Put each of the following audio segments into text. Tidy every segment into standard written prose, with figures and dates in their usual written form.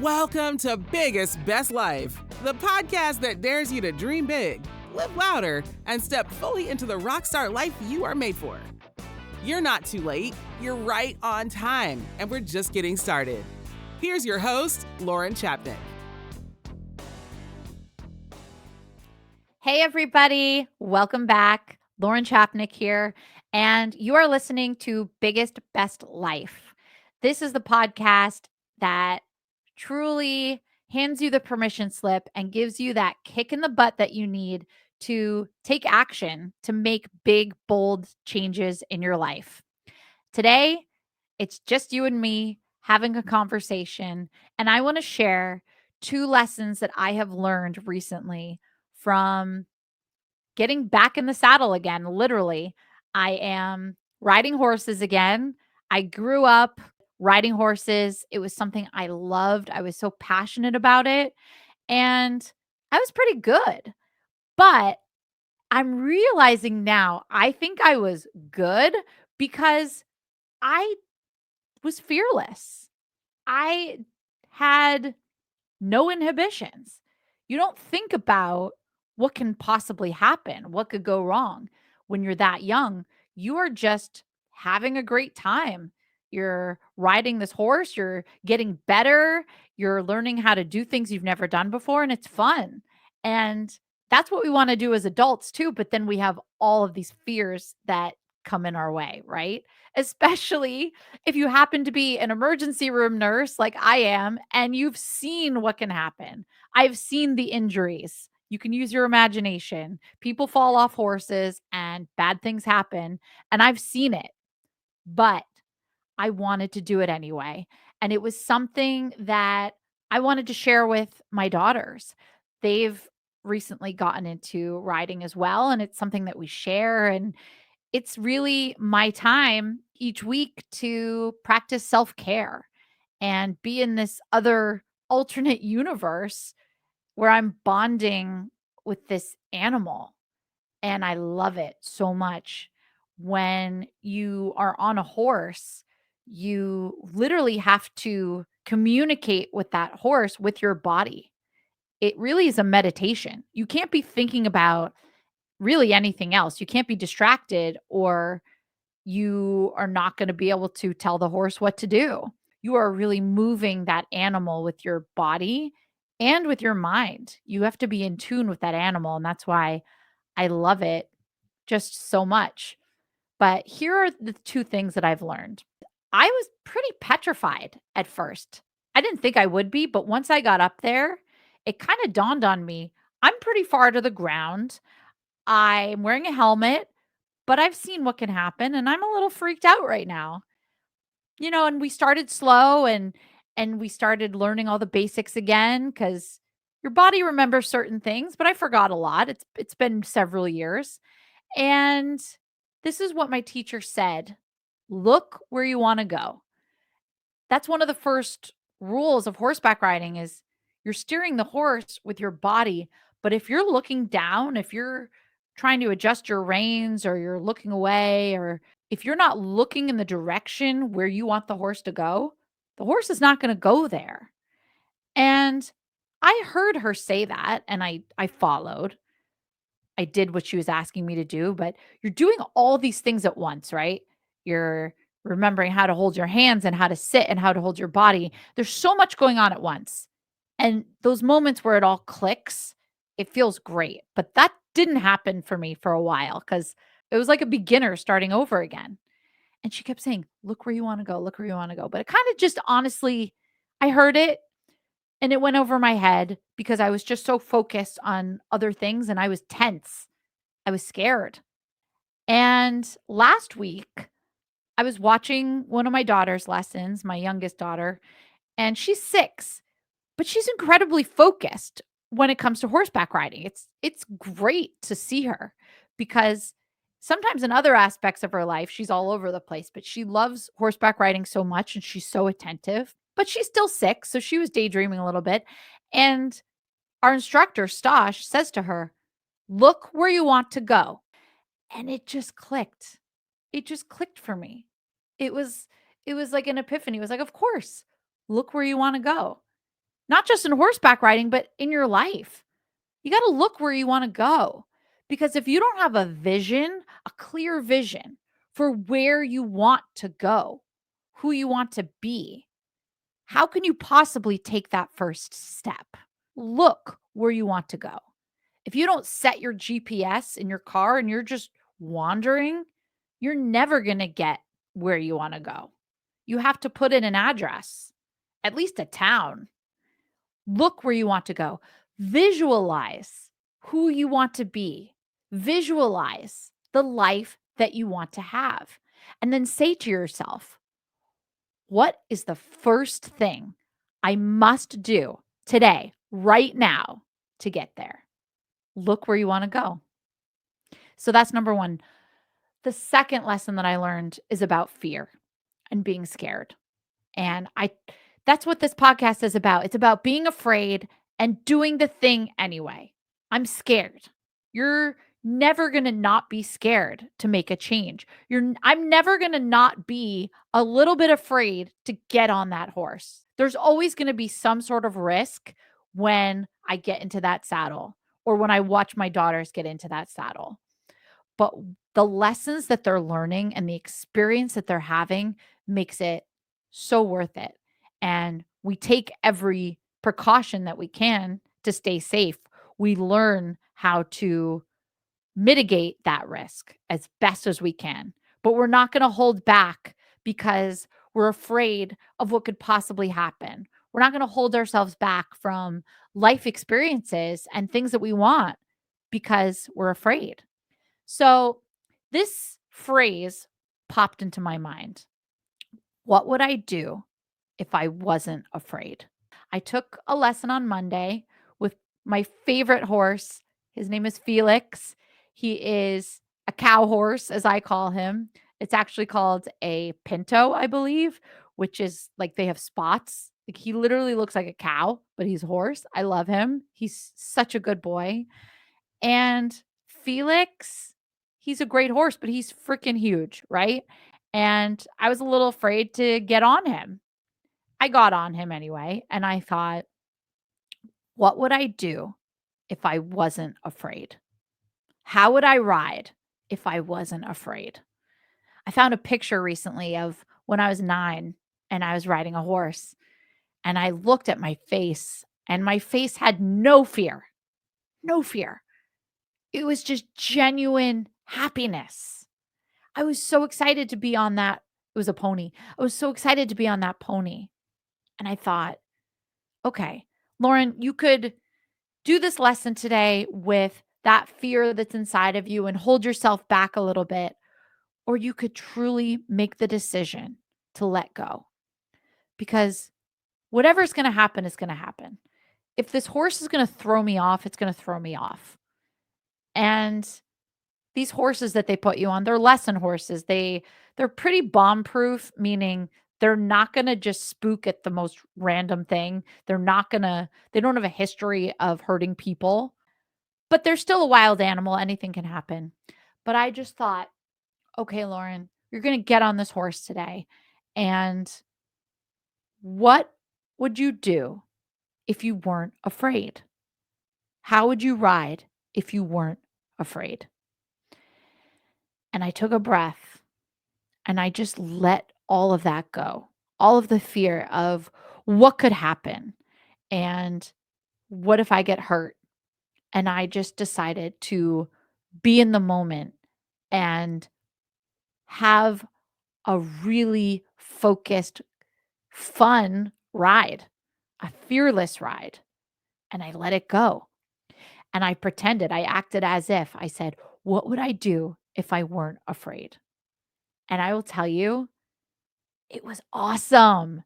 Welcome to Biggest Best Life, the podcast that dares you to dream big, live louder, and step fully into the rockstar life you are made for. You're not too late, you're right on time, and we're just getting started. Here's your host, Lauren Chapnick. Hey, everybody. Welcome back. Lauren Chapnick here, and you are listening to Biggest Best Life. This is the podcast that truly hands you the permission slip and gives you that kick in the butt that you need to take action to make big, bold changes in your life. Today, it's just you and me having a conversation, and I want to share two lessons that I have learned recently from getting back in the saddle again, literally. I am riding horses again. I grew up riding horses. It was something I loved. I was so passionate about it, and I was pretty good. But I'm realizing now, I think I was good because I was fearless. I had no inhibitions. You don't think about what can possibly happen, what could go wrong when you're that young. You are just having a great time. You're riding this horse, you're getting better, you're learning how to do things you've never done before, and it's fun. And that's what we want to do as adults too. But then we have all of these fears that come in our way, right? Especially if you happen to be an emergency room nurse like I am, and you've seen what can happen. I've seen the injuries. You can use your imagination. People fall off horses and bad things happen. And I've seen it, but I wanted to do it anyway. And it was something that I wanted to share with my daughters. They've recently gotten into riding as well. And it's something that we share. And it's really my time each week to practice self care and be in this other alternate universe where I'm bonding with this animal. And I love it so much. When you are on a horse, you literally have to communicate with that horse with your body. It really is a meditation. You can't be thinking about really anything else. You can't be distracted, or you are not going to be able to tell the horse what to do. You are really moving that animal with your body and with your mind. You have to be in tune with that animal. And that's why I love it just so much. But here are the two things that I've learned. I was pretty petrified at first. I didn't think I would be, but once I got up there, it kind of dawned on me I'm pretty far to the ground. I'm wearing a helmet, but I've seen what can happen, and I'm a little freaked out right now. And we started slow, and we started learning all the basics again cuz your body remembers certain things, but I forgot a lot. It's been several years. And this is what my teacher said. Look where you want to go. That's one of the first rules of horseback riding is you're steering the horse with your body, but if you're looking down, if you're trying to adjust your reins or you're looking away, or if you're not looking in the direction where you want the horse to go, the horse is not going to go there. And I heard her say that, and I followed. I did what she was asking me to do, but you're doing all these things at once, right? You're remembering how to hold your hands and how to sit and how to hold your body. There's so much going on at once. And those moments where it all clicks, it feels great. But that didn't happen for me for a while because it was like a beginner starting over again. And she kept saying, look where you want to go, look where you want to go. But it kind of just honestly, I heard it and it went over my head because I was just so focused on other things and I was tense. I was scared. And last week, I was watching one of my daughter's lessons, my youngest daughter, and she's 6, but she's incredibly focused when it comes to horseback riding. It's great to see her because sometimes in other aspects of her life, she's all over the place, but she loves horseback riding so much and she's so attentive. But she's still 6, so she was daydreaming a little bit. And our instructor, Stosh, says to her, look where you want to go. And it just clicked. It just clicked for me. It was it was like an epiphany. It was like, "Of course. Look where you wanna go." not just in horseback riding, but in your life. You got to look where you want to go. Because if you don't have a vision, a clear vision for where you want to go, who you want to be, how can you possibly take that first step? Look where you want to go. If you don't set your GPS in your car and you're just wandering, you're never going to get where you want to go. You have to put in an address, at least a town. Look where you want to go. Visualize who you want to be. Visualize the life that you want to have. And then say to yourself, what is the first thing I must do today, right now, to get there? Look where you want to go. So that's number one. The second lesson that I learned is about fear and being scared. And that's what this podcast is about. It's about being afraid and doing the thing anyway. I'm scared. You're never going to not be scared to make a change. I'm never going to not be a little bit afraid to get on that horse. There's always going to be some sort of risk when I get into that saddle or when I watch my daughters get into that saddle. But the lessons that they're learning and the experience that they're having makes it so worth it. And we take every precaution that we can to stay safe. We learn how to mitigate that risk as best as we can. But we're not going to hold back because we're afraid of what could possibly happen. We're not going to hold ourselves back from life experiences and things that we want because we're afraid. So this phrase popped into my mind. What would I do if I wasn't afraid? I took a lesson on Monday with my favorite horse. His name is Felix. He is a cow horse, as I call him. It's actually called a pinto, I believe, which is like they have spots. Like he literally looks like a cow, but he's a horse. I love him. He's such a good boy. And Felix, he's a great horse, but he's freaking huge, right? And I was a little afraid to get on him. I got on him anyway, and I thought, what would I do if I wasn't afraid? How would I ride if I wasn't afraid? I found a picture recently of when I was 9 and I was riding a horse, and I looked at my face, and my face had no fear. No fear. It was just genuine happiness. I was so excited to be on that. It was a pony. I was so excited to be on that pony. And I thought, okay, Lauren, you could do this lesson today with that fear that's inside of you and hold yourself back a little bit. Or you could truly make the decision to let go. Because whatever's going to happen is going to happen. If this horse is going to throw me off, it's going to throw me off. And these horses that they put you on, they're lesson horses. They're pretty bomb-proof, meaning they're not gonna just spook at the most random thing. They don't have a history of hurting people, but they're still a wild animal. Anything can happen. But I just thought, okay, Lauren, you're gonna get on this horse today. And what would you do if you weren't afraid? How would you ride if you weren't afraid? And I took a breath and I just let all of that go. All of the fear of what could happen and what if I get hurt? And I just decided to be in the moment and have a really focused, fun ride, a fearless ride. And I let it go. And I pretended, I acted as if I said, what would I do if I weren't afraid? And I will tell you, it was awesome.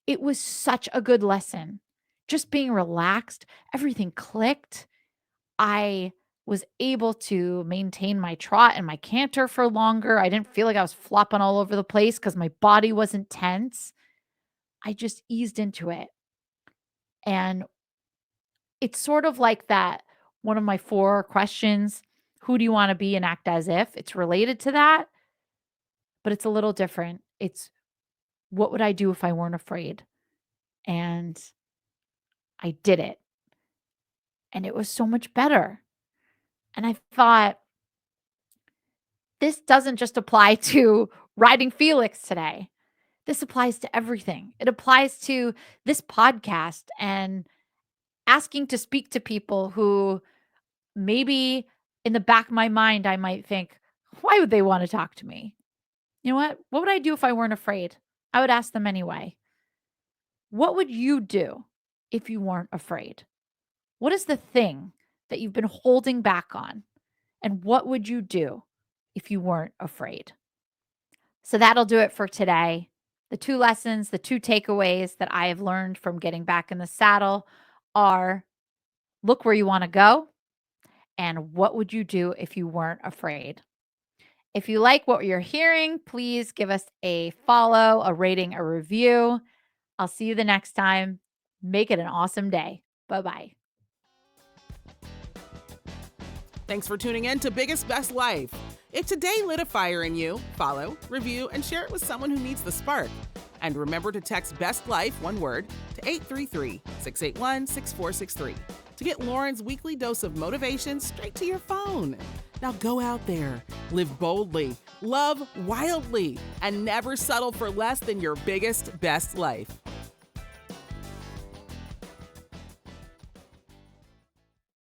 It was such a good lesson. Just being relaxed, everything clicked. I was able to maintain my trot and my canter for longer. I didn't feel like I was flopping all over the place because my body wasn't tense. I just eased into it. And it's sort of like that one of my 4 questions, who do you want to be and act as if? It's related to that, but it's a little different. It's what would I do if I weren't afraid? And I did it. And it was so much better. And I thought, this doesn't just apply to riding Felix today. This applies to everything. It applies to this podcast and asking to speak to people who maybe in the back of my mind, I might think, why would they want to talk to me? You know what? What would I do if I weren't afraid? I would ask them anyway. What would you do if you weren't afraid? What is the thing that you've been holding back on? And what would you do if you weren't afraid? So that'll do it for today. The two lessons, the two takeaways that I have learned from getting back in the saddle are look where you want to go and what would you do if you weren't afraid? If you like what you're hearing, please give us a follow, a rating, a review. I'll see you the next time. Make it an awesome day. Bye-bye. Thanks for tuning in to Biggest Best Life. If today lit a fire in you, follow, review, and share it with someone who needs the spark. And remember to text Best Life, one word, to 833-681-6463 to get Lauren's weekly dose of motivation straight to your phone. Now go out there, live boldly, love wildly, and never settle for less than your biggest, best life.